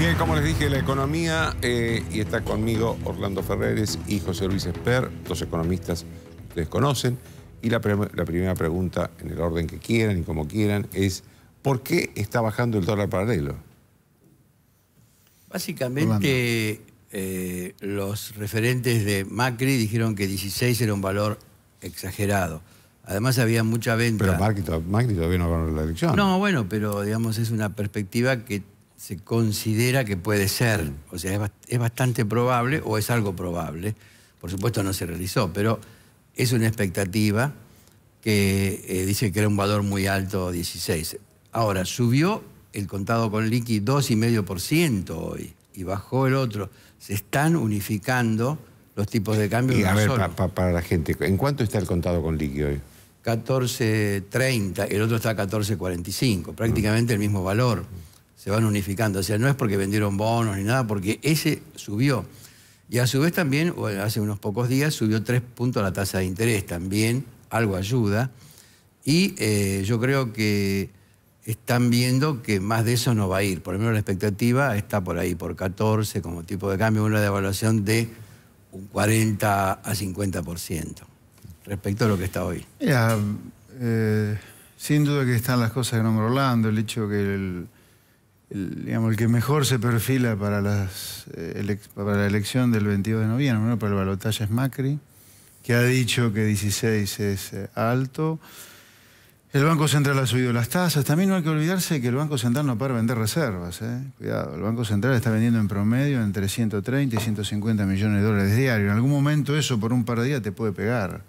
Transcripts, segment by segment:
Bien, como les dije, la economía, y está conmigo Orlando Ferreres y José Luis Esper, dos economistas que ustedes conocen. Y la primera pregunta, en el orden que quieran y como quieran, es ¿por qué está bajando el dólar paralelo? Básicamente, los referentes de Macri dijeron que 16 era un valor exagerado. Además había mucha venta. Pero Macri todavía no ganó la elección. No, bueno, pero digamos es una perspectiva que se considera que puede ser. O sea, es bastante probable o es algo probable. Por supuesto no se realizó, pero es una expectativa que dice que era un valor muy alto, 16. Ahora, subió el contado con liqui 2,5% hoy y bajó el otro. Se están unificando los tipos de cambio. Y a ver, para la gente, ¿en cuánto está el contado con liqui hoy? 14.30, el otro está a 14.45, prácticamente el mismo valor. Se van unificando, o sea, no es porque vendieron bonos ni nada, porque ese subió. Y a su vez también, hace unos pocos días, subió 3 puntos la tasa de interés, también algo ayuda. Y yo creo que están viendo que más de eso no va a ir. Por lo menos la expectativa está por ahí, por 14 como tipo de cambio, una devaluación de un 40 a 50% respecto a lo que está hoy. Mira, sin duda que están las cosas que nombró Orlando, el hecho que digamos, el que mejor se perfila para la elección del 22 de noviembre, ¿no? Para el balotaje es Macri, que ha dicho que 16 es alto. El Banco Central ha subido las tasas. También no hay que olvidarse que el Banco Central no para vender reservas. Cuidado, el Banco Central está vendiendo en promedio entre 130 y 150 millones de dólares diarios. En algún momento eso por un par de días te puede pegar,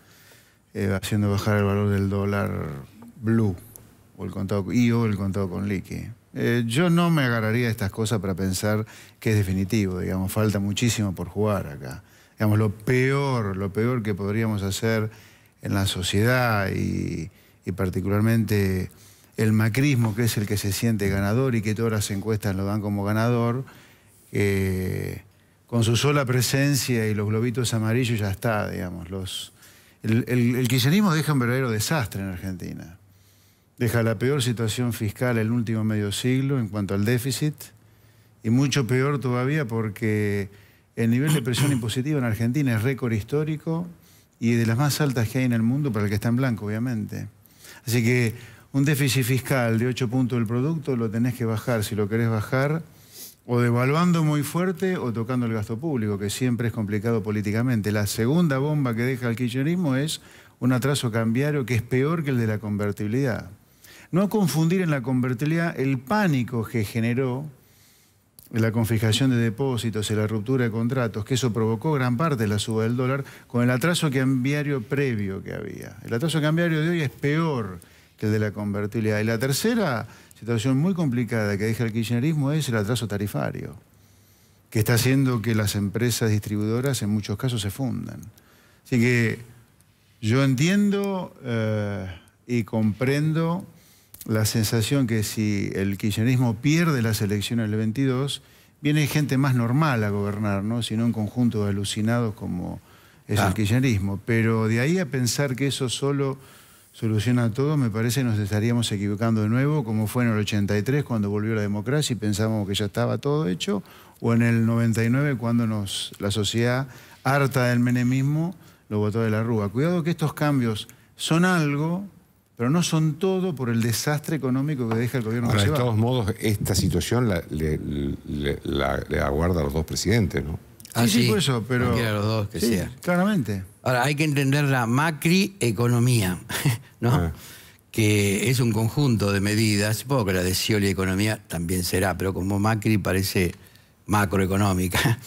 haciendo bajar el valor del dólar blue o el contado con liqui. Yo no me agarraría a estas cosas para pensar que es definitivo, digamos, falta muchísimo por jugar acá. Digamos, lo peor que podríamos hacer en la sociedad y particularmente el macrismo, que es el que se siente ganador y que todas las encuestas lo dan como ganador, con su sola presencia y los globitos amarillos ya está, digamos. El kirchnerismo deja un verdadero desastre en Argentina. Deja la peor situación fiscal en el último medio siglo en cuanto al déficit, y mucho peor todavía porque el nivel de presión impositiva en Argentina es récord histórico y de las más altas que hay en el mundo para el que está en blanco, obviamente. Así que un déficit fiscal de 8 puntos del producto lo tenés que bajar, si lo querés bajar, o devaluando muy fuerte o tocando el gasto público, que siempre es complicado políticamente. La segunda bomba que deja el kirchnerismo es un atraso cambiario que es peor que el de la convertibilidad. No confundir en la convertibilidad el pánico que generó la confiscación de depósitos y la ruptura de contratos, que eso provocó gran parte de la suba del dólar, con el atraso cambiario previo que había. El atraso cambiario de hoy es peor que el de la convertibilidad. Y la tercera situación muy complicada que deja el kirchnerismo es el atraso tarifario, que está haciendo que las empresas distribuidoras en muchos casos se fundan. Así que yo entiendo y comprendo la sensación que si el kirchnerismo pierde las elecciones del 22, viene gente más normal a gobernar, ¿no? Sino un conjunto de alucinados como es el kirchnerismo. Pero de ahí a pensar que eso solo soluciona todo, me parece que nos estaríamos equivocando de nuevo, como fue en el 83 cuando volvió la democracia y pensábamos que ya estaba todo hecho, o en el 99 cuando la sociedad, harta del menemismo, lo botó de la Rúa. Cuidado que estos cambios son algo, pero no son todo por el desastre económico que deja el gobierno. Ahora, de todos modos, esta situación le aguarda a los dos presidentes, ¿no? Sí, por eso, pero cualquiera de los dos que sea. Claramente. Ahora, hay que entender la macroeconomía, ¿no? Que es un conjunto de medidas. Supongo que la de Scioli Economía también será, pero como Macri parece macroeconómica,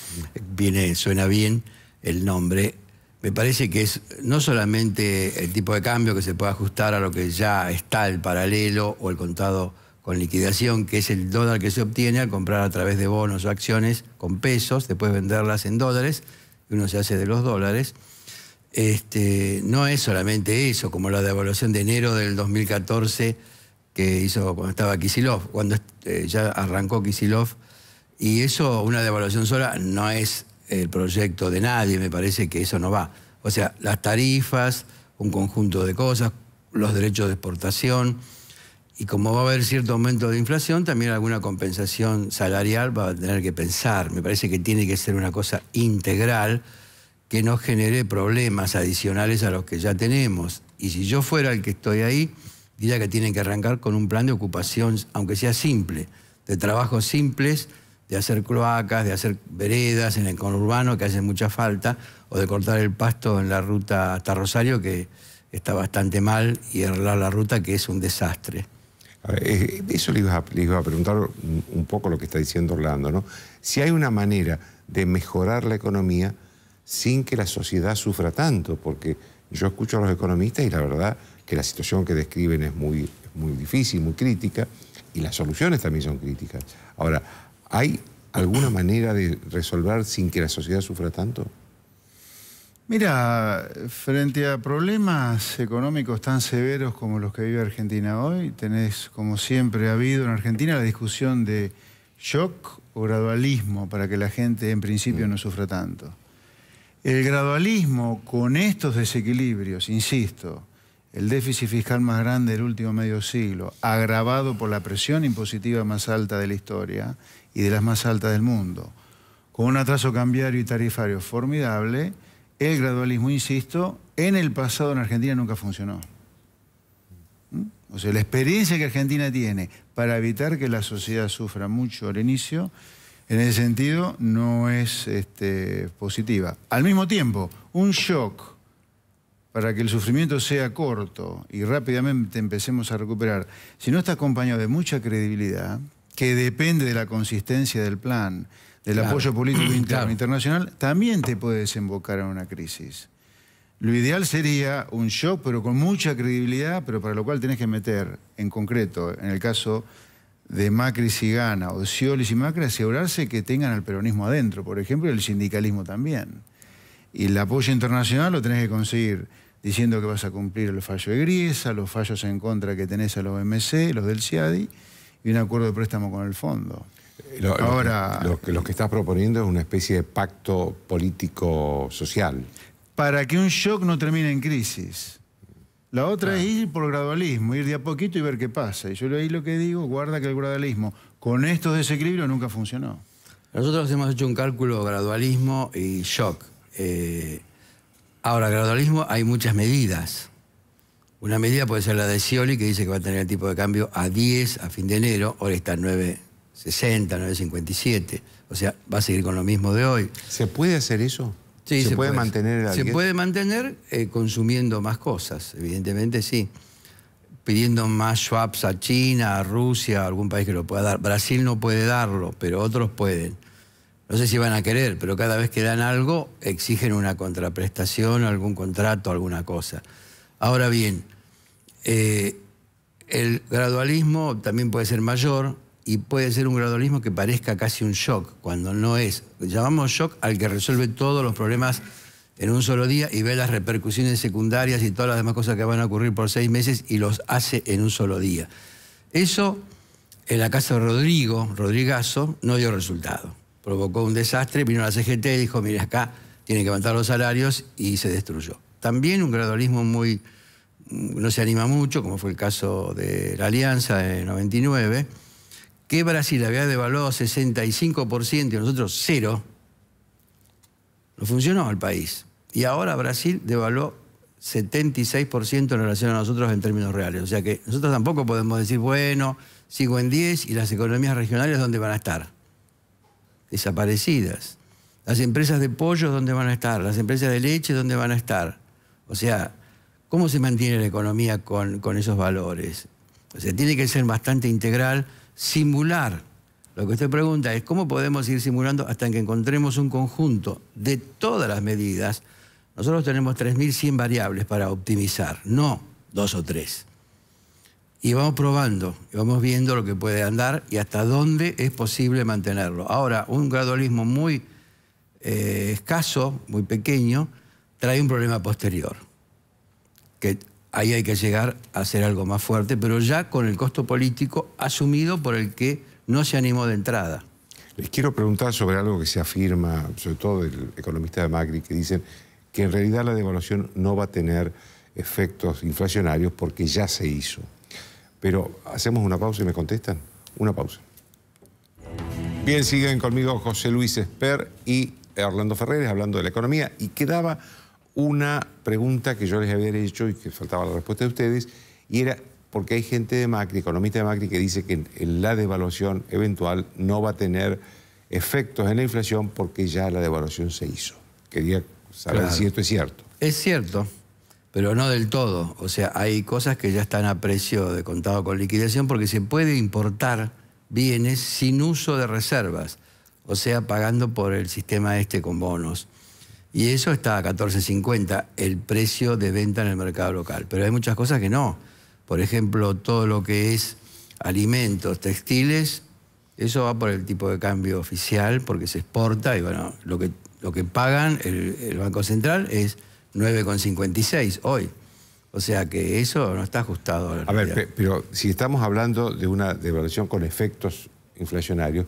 suena bien el nombre. Me parece que es no solamente el tipo de cambio que se puede ajustar a lo que ya está el paralelo o el contado con liquidación, que es el dólar que se obtiene al comprar a través de bonos o acciones con pesos, después venderlas en dólares, y uno se hace de los dólares. No es solamente eso, como la devaluación de enero del 2014 que hizo cuando estaba Kicillof, cuando ya arrancó Kicillof, y eso, una devaluación sola, no es el proyecto de nadie, me parece que eso no va. O sea, las tarifas, un conjunto de cosas, los derechos de exportación, Y como va a haber cierto aumento de inflación, también alguna compensación salarial va a tener que pensar. Me parece que tiene que ser una cosa integral que no genere problemas adicionales a los que ya tenemos. Y si yo fuera el que estoy ahí, diría que tienen que arrancar con un plan de ocupación, aunque sea simple, de trabajos simples, de hacer cloacas, de hacer veredas en el conurbano, que hace mucha falta, o de cortar el pasto en la ruta hasta Rosario, que está bastante mal, y arreglar la ruta, que es un desastre. Eso le iba a preguntar un poco lo que está diciendo Orlando, ¿no? Si hay una manera de mejorar la economía sin que la sociedad sufra tanto, porque yo escucho a los economistas y la verdad que la situación que describen es muy difícil, muy crítica, y las soluciones también son críticas. Ahora, ¿hay alguna manera de resolver sin que la sociedad sufra tanto? Mira, frente a problemas económicos tan severos como los que vive Argentina hoy, tenés, como siempre ha habido en Argentina, la discusión de shock o gradualismo para que la gente en principio no sufra tanto. El gradualismo con estos desequilibrios, insisto, el déficit fiscal más grande del último medio siglo, agravado por la presión impositiva más alta de la historia y de las más altas del mundo, con un atraso cambiario y tarifario formidable, el gradualismo, insisto, en el pasado en Argentina nunca funcionó. O sea, la experiencia que Argentina tiene para evitar que la sociedad sufra mucho al inicio, en ese sentido, no es positiva. Al mismo tiempo, un shock para que el sufrimiento sea corto y rápidamente empecemos a recuperar, si no está acompañado de mucha credibilidad, que depende de la consistencia del plan, del apoyo político interno internacional, también te puede desembocar en una crisis. Lo ideal sería un shock, pero con mucha credibilidad, pero para lo cual tenés que meter, en concreto, en el caso de Macri si gana, o de Scioli si Macri, asegurarse que tengan al peronismo adentro, por ejemplo, y el sindicalismo también. Y el apoyo internacional lo tenés que conseguir diciendo que vas a cumplir el fallo de Griesa, los fallos en contra que tenés a los OMC, los del CIADI, y un acuerdo de préstamo con el fondo. Ahora, lo que estás proponiendo es una especie de pacto político-social. Para que un shock no termine en crisis. La otra es ir por gradualismo, ir de a poquito y ver qué pasa. Y yo ahí lo que digo, guarda que el gradualismo con estos desequilibrios nunca funcionó. Nosotros hemos hecho un cálculo gradualismo y shock. Ahora, gradualismo hay muchas medidas. Una medida puede ser la de Scioli, que dice que va a tener el tipo de cambio a 10 a fin de enero. Ahora está en 9.60, 9.57. O sea, va a seguir con lo mismo de hoy. ¿Se puede hacer eso? Sí, ¿Se puede mantener a 10? Se puede mantener consumiendo más cosas, evidentemente sí. Pidiendo más swaps a China, a Rusia, a algún país que lo pueda dar. Brasil no puede darlo, pero otros pueden. No sé si van a querer, pero cada vez que dan algo, exigen una contraprestación, algún contrato, alguna cosa. Ahora bien, el gradualismo también puede ser mayor y puede ser un gradualismo que parezca casi un shock, cuando no es. Llamamos shock al que resuelve todos los problemas en un solo día y ve las repercusiones secundarias y todas las demás cosas que van a ocurrir por 6 meses y los hace en un solo día. Eso, en la casa de Rodrigazo, no dio resultado. Provocó un desastre, vino la CGT y dijo, mire, acá tienen que levantar los salarios y se destruyó. También un gradualismo no se anima mucho, como fue el caso de la Alianza de 99, que Brasil había devaluado 65% y nosotros 0%, no funcionó el país. Y ahora Brasil devaluó 76% en relación a nosotros en términos reales. O sea que nosotros tampoco podemos decir, bueno, sigo en 10 y las economías regionales, ¿dónde van a estar? Desaparecidas. Las empresas de pollo, ¿dónde van a estar? Las empresas de leche, ¿dónde van a estar? O sea, ¿cómo se mantiene la economía con esos valores? O sea, tiene que ser bastante integral, simular. Lo que usted pregunta es, ¿cómo podemos ir simulando hasta que encontremos un conjunto de todas las medidas? Nosotros tenemos 3.100 variables para optimizar, no 2 o 3. Y vamos probando, y vamos viendo lo que puede andar y hasta dónde es posible mantenerlo. Ahora, un gradualismo muy escaso, muy pequeño, trae un problema posterior. Que ahí hay que llegar a hacer algo más fuerte, pero ya con el costo político asumido por el que no se animó de entrada. Les quiero preguntar sobre algo que se afirma, sobre todo del economista de Macri, que dicen que en realidad la devaluación no va a tener efectos inflacionarios porque ya se hizo. Pero hacemos una pausa y me contestan. Una pausa. Bien, siguen conmigo José Luis Esper y Orlando Ferreres hablando de la economía. Y quedaba una pregunta que yo les había hecho y que faltaba la respuesta de ustedes, y era porque hay gente de Macri, economista de Macri, que dice que la devaluación eventual no va a tener efectos en la inflación porque ya la devaluación se hizo. Quería saber si esto es cierto. Es cierto, pero no del todo. O sea, hay cosas que ya están a precio de contado con liquidación porque se puede importar bienes sin uso de reservas, o sea, pagando por el sistema con bonos. Y eso está a 14.50 el precio de venta en el mercado local. Pero hay muchas cosas que no. Por ejemplo, todo lo que es alimentos, textiles, eso va por el tipo de cambio oficial porque se exporta y bueno, lo que pagan el Banco Central es 9,56 hoy. O sea que eso no está ajustado a la realidad. A ver, pero si estamos hablando de una devaluación con efectos inflacionarios,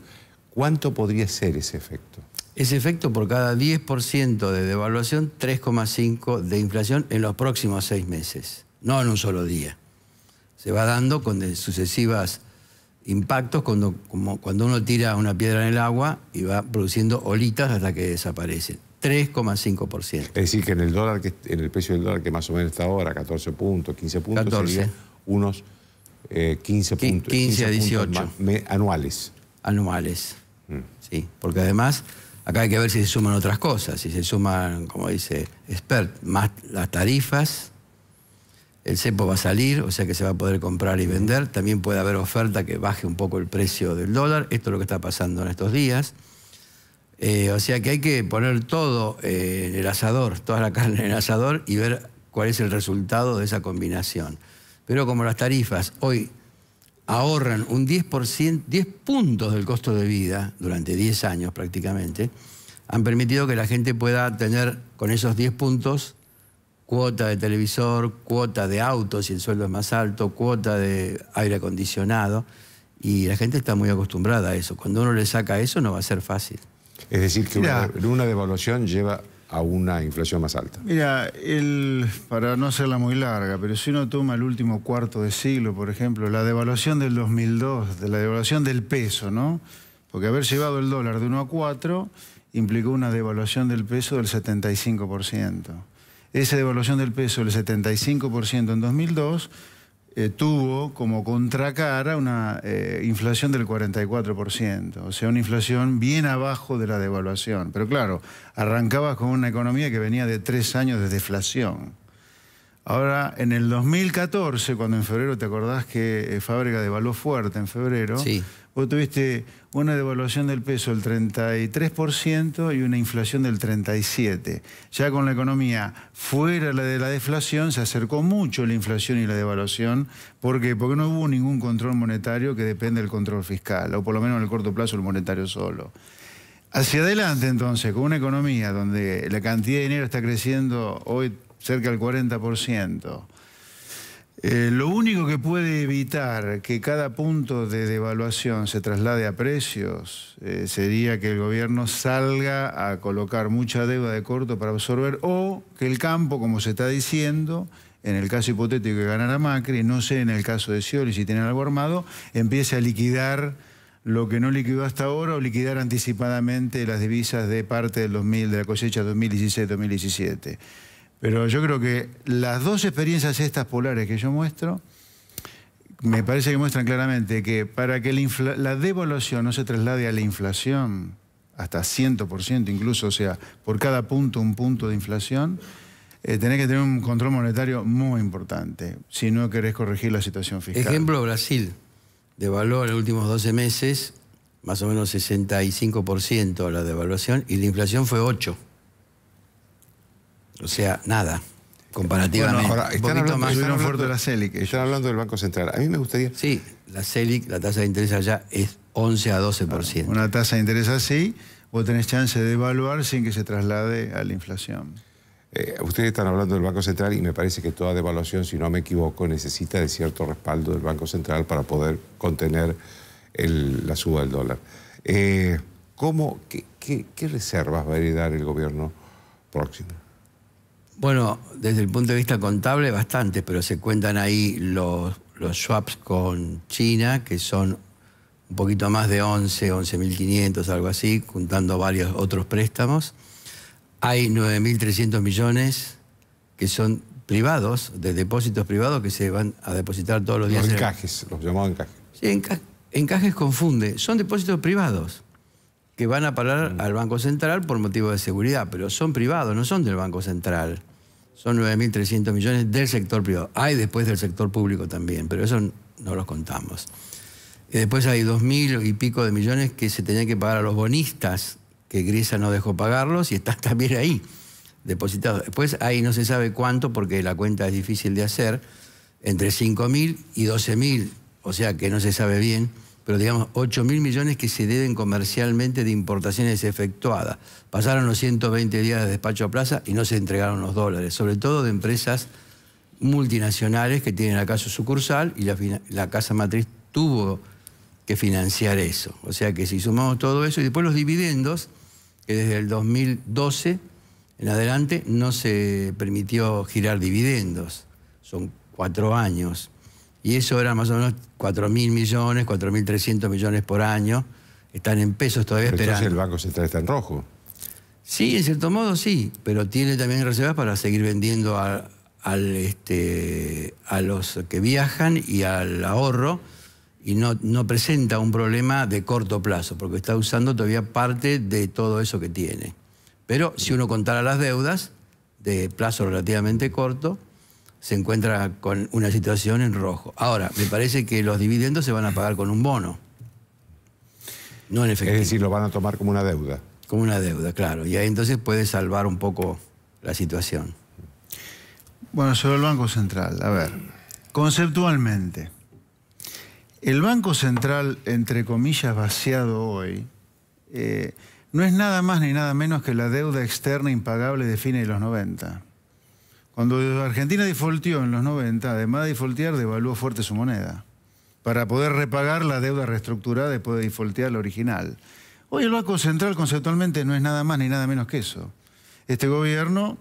¿cuánto podría ser ese efecto? Ese efecto por cada 10% de devaluación, 3,5 de inflación en los próximos 6 meses, no en un solo día. Se va dando con sucesivos impactos cuando uno tira una piedra en el agua y va produciendo olitas hasta que desaparecen. 3,5%. Es decir, que en el precio del dólar que más o menos está ahora, 14 puntos, 15 puntos, 14. Sería unos 15 puntos. 15 a 18. Puntos anuales. Anuales, sí. Porque además, acá hay que ver si se suman otras cosas. Si se suman, como dice Expert, más las tarifas, el cepo va a salir, o sea que se va a poder comprar y vender. También puede haber oferta que baje un poco el precio del dólar. Esto es lo que está pasando en estos días. O sea que hay que poner todo en el asador, toda la carne en el asador y ver cuál es el resultado de esa combinación. Pero como las tarifas hoy ahorran un 10%, 10 puntos del costo de vida durante 10 años prácticamente, han permitido que la gente pueda tener con esos 10 puntos cuota de televisor, cuota de auto si el sueldo es más alto, cuota de aire acondicionado, y la gente está muy acostumbrada a eso. Cuando uno le saca eso no va a ser fácil. Es decir, que una devaluación lleva a una inflación más alta. Mira, para no hacerla muy larga, pero si uno toma el último cuarto de siglo, por ejemplo, la devaluación del 2002, de la devaluación del peso, ¿no? Porque haber llevado el dólar de 1 a 4 implicó una devaluación del peso del 75%. Esa devaluación del peso del 75% en 2002 tuvo como contracara una inflación del 44%, o sea, una inflación bien abajo de la devaluación. Pero claro, arrancabas con una economía que venía de 3 años de deflación. Ahora, en el 2014, cuando en febrero, ¿te acordás que Fábrega devaluó fuerte en febrero? Sí. Vos tuviste una devaluación del peso del 33% y una inflación del 37%. Ya con la economía fuera de la deflación se acercó mucho la inflación y la devaluación. ¿Por qué? Porque no hubo ningún control monetario que depende del control fiscal, o por lo menos en el corto plazo el monetario solo. Hacia adelante entonces, con una economía donde la cantidad de dinero está creciendo hoy cerca del 40%, lo único que puede evitar que cada punto de devaluación se traslade a precios sería que el gobierno salga a colocar mucha deuda de corto para absorber, o que el campo, como se está diciendo, en el caso hipotético que ganara Macri, no sé en el caso de Scioli si tienen algo armado, empiece a liquidar lo que no liquidó hasta ahora o liquidar anticipadamente las divisas de parte del de la cosecha 2016-2017. Pero yo creo que las dos experiencias estas polares que yo muestro, me parece que muestran claramente que para que la devaluación no se traslade a la inflación, hasta 100% incluso, o sea, por cada punto, un punto de inflación, tenés que tener un control monetario muy importante, si no querés corregir la situación fiscal. Ejemplo, Brasil devaluó en los últimos 12 meses más o menos 65% la devaluación y la inflación fue 8%. O sea, nada, comparativamente. Bueno, ahora, están hablando del Banco Central. A mí me gustaría... Sí, la Selic, la tasa de interés allá es 11 a 12%. Una tasa de interés así, vos tenés chance de devaluar sin que se traslade a la inflación. Ustedes están hablando del Banco Central y me parece que toda devaluación, si no me equivoco, necesita de cierto respaldo del Banco Central para poder contener la suba del dólar. ¿Qué reservas va a heredar el gobierno próximo? Bueno, desde el punto de vista contable, bastante, pero se cuentan ahí los los swaps con China, que son un poquito más de 11.500, algo así, juntando varios otros préstamos. Hay 9.300 millones que son privados, de depósitos privados que se van a depositar todos los días. Los encajes, los llamados encajes. Sí, encajes confunde. Son depósitos privados que van a parar al Banco Central por motivo de seguridad, pero son privados, no son del Banco Central. Son 9.300 millones del sector privado. Hay después del sector público también, pero eso no los contamos. Y después hay 2.000 y pico de millones que se tenían que pagar a los bonistas, que Grisa no dejó pagarlos y están también ahí, depositados. Después ahí no se sabe cuánto, porque la cuenta es difícil de hacer, entre 5.000 y 12.000, o sea que no se sabe bien, pero digamos 8.000 millones que se deben comercialmente de importaciones efectuadas. Pasaron los 120 días de despacho a plaza y no se entregaron los dólares, sobre todo de empresas multinacionales que tienen acá su sucursal y la casa matriz tuvo que financiar eso. O sea que si sumamos todo eso y después los dividendos, que desde el 2012 en adelante no se permitió girar dividendos, son 4 años. Y eso era más o menos 4.000 millones, 4.300 millones por año. Están en pesos todavía pero esperando. Entonces el Banco Central está en rojo. Sí, en cierto modo sí, pero tiene también reservas para seguir vendiendo a los que viajan y al ahorro, y no presenta un problema de corto plazo, porque está usando todavía parte de todo eso que tiene. Pero si uno contara las deudas de plazo relativamente corto, se encuentra con una situación en rojo. Ahora, me parece que los dividendos se van a pagar con un bono, no en efectivo. Es decir, lo van a tomar como una deuda. Como una deuda, claro. Y ahí entonces puede salvar un poco la situación. Bueno, sobre el Banco Central, a ver, conceptualmente, el Banco Central, entre comillas, vaciado hoy, no es nada más ni nada menos que la deuda externa impagable de fines de los 90. Cuando Argentina defaultió en los 90, además de defaultear, devaluó fuerte su moneda para poder repagar la deuda reestructurada después de defaultear la original. Hoy el Banco Central conceptualmente no es nada más ni nada menos que eso. Este gobierno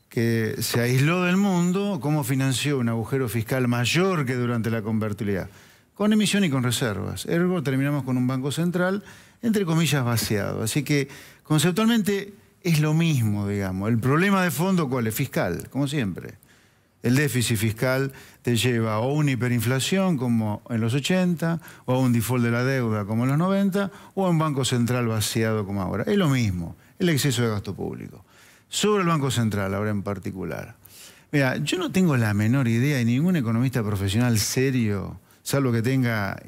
que se aisló del mundo, ¿cómo financió un agujero fiscal mayor que durante la convertibilidad? Con emisión y con reservas. Ergo, terminamos con un Banco Central, entre comillas, vaciado. Así que conceptualmente es lo mismo, digamos. El problema de fondo, ¿cuál es? Fiscal, como siempre. El déficit fiscal te lleva o a una hiperinflación, como en los 80, o a un default de la deuda, como en los 90, o a un Banco Central vaciado, como ahora. Es lo mismo, el exceso de gasto público. Sobre el Banco Central, ahora en particular. Mira, yo no tengo la menor idea, y ningún economista profesional serio, salvo que tenga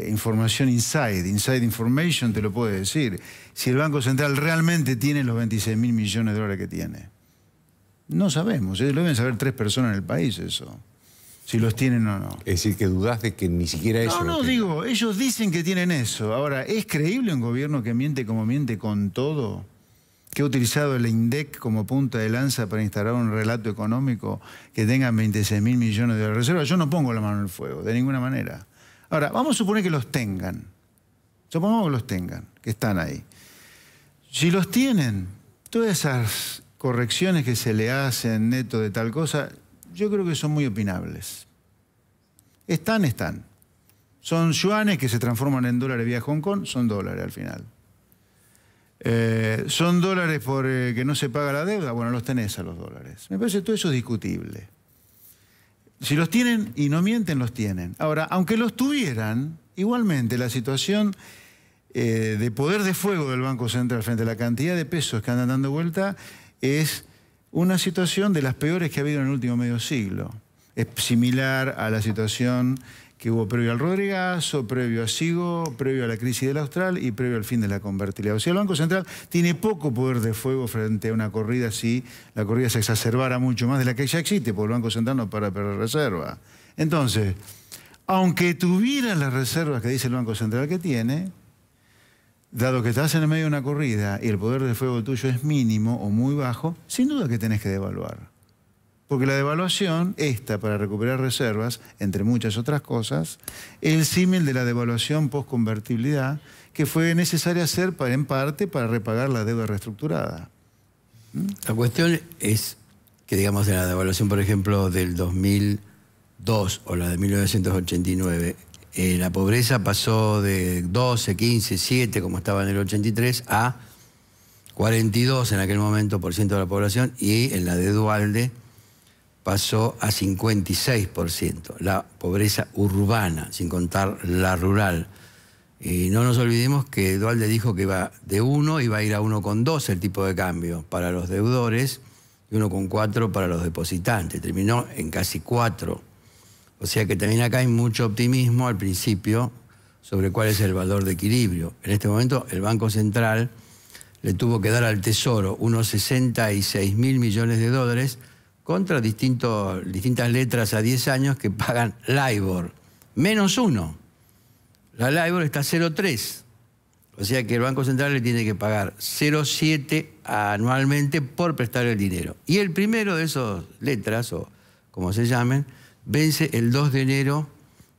información inside information, te lo puede decir, si el Banco Central realmente tiene los 26.000 millones de dólares que tiene. No sabemos, lo deben saber 3 personas en el país eso, si los tienen o no. Es decir, que dudás de que ni siquiera eso... No, digo, ellos dicen que tienen eso. Ahora, ¿es creíble un gobierno que miente como miente con todo? Que ha utilizado el INDEC como punta de lanza para instalar un relato económico que tenga 26.000 millones de reservas. Yo no pongo la mano en el fuego, de ninguna manera. Ahora, vamos a suponer que los tengan. Supongamos que los tengan, que están ahí. Si los tienen, todas esas correcciones que se le hacen neto de tal cosa, yo creo que son muy opinables. Están. Son yuanes que se transforman en dólares vía Hong Kong, son dólares al final. Son dólares por que no se paga la deuda, bueno, los tenés a los dólares. Me parece que todo eso es discutible. Si los tienen y no mienten, los tienen. Ahora, aunque los tuvieran, igualmente la situación de poder de fuego del Banco Central frente a la cantidad de pesos que andan dando vuelta es una situación de las peores que ha habido en el último medio siglo. Es similar a la situación que hubo previo al Rodrigazo, previo a Sigo, previo a la crisis del Austral y previo al fin de la convertibilidad. O sea, el Banco Central tiene poco poder de fuego frente a una corrida si la corrida se exacerbara mucho más de la que ya existe, porque el Banco Central no para perder reserva. Entonces, aunque tuviera las reservas que dice el Banco Central que tiene, dado que estás en el medio de una corrida y el poder de fuego tuyo es mínimo o muy bajo, sin duda que tenés que devaluar. Porque la devaluación, para recuperar reservas, entre muchas otras cosas, es el símil de la devaluación post-convertibilidad que fue necesaria hacer en parte para repagar la deuda reestructurada. La cuestión es que, digamos, en la devaluación, por ejemplo, del 2000 2 o la de 1989, la pobreza pasó de 12, 15, 7, como estaba en el 83, a 42 en aquel momento % de la población, y en la de Duhalde pasó a 56%, la pobreza urbana, sin contar la rural. Y no nos olvidemos que Duhalde dijo que iba de 1, iba a ir a 1,2 el tipo de cambio para los deudores y 1,4 para los depositantes. Terminó en casi 4. O sea que también acá hay mucho optimismo al principio sobre cuál es el valor de equilibrio. En este momento el Banco Central le tuvo que dar al Tesoro unos 66.000 millones de dólares contra distintas letras a 10 años que pagan LIBOR, -1. La LIBOR está a 0,3. O sea que el Banco Central le tiene que pagar 0,7 anualmente por prestar el dinero. Y el primero de esas letras, o como se llamen, vence el 2 de enero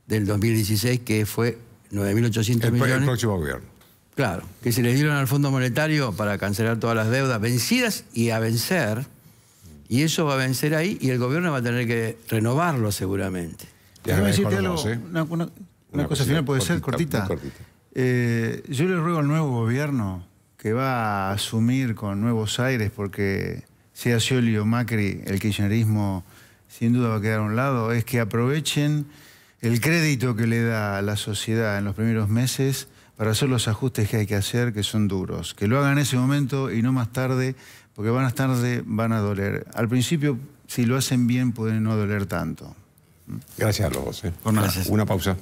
del 2016, que fue 9.800 millones. El próximo gobierno. Claro, que se le dieron al Fondo Monetario para cancelar todas las deudas vencidas y a vencer. Y eso va a vencer ahí y el gobierno va a tener que renovarlo seguramente. Déjame decirte algo, una cosa final, puede ser cortita. Yo le ruego al nuevo gobierno que va a asumir con nuevos aires, porque sea Scioli o Macri, el kirchnerismo sin duda va a quedar a un lado, es que aprovechen el crédito que le da a la sociedad en los primeros meses para hacer los ajustes que hay que hacer, que son duros. Que lo hagan en ese momento y no más tarde, porque van a doler. Al principio, si lo hacen bien, pueden no doler tanto. Gracias a los dos. Por nada. Una pausa.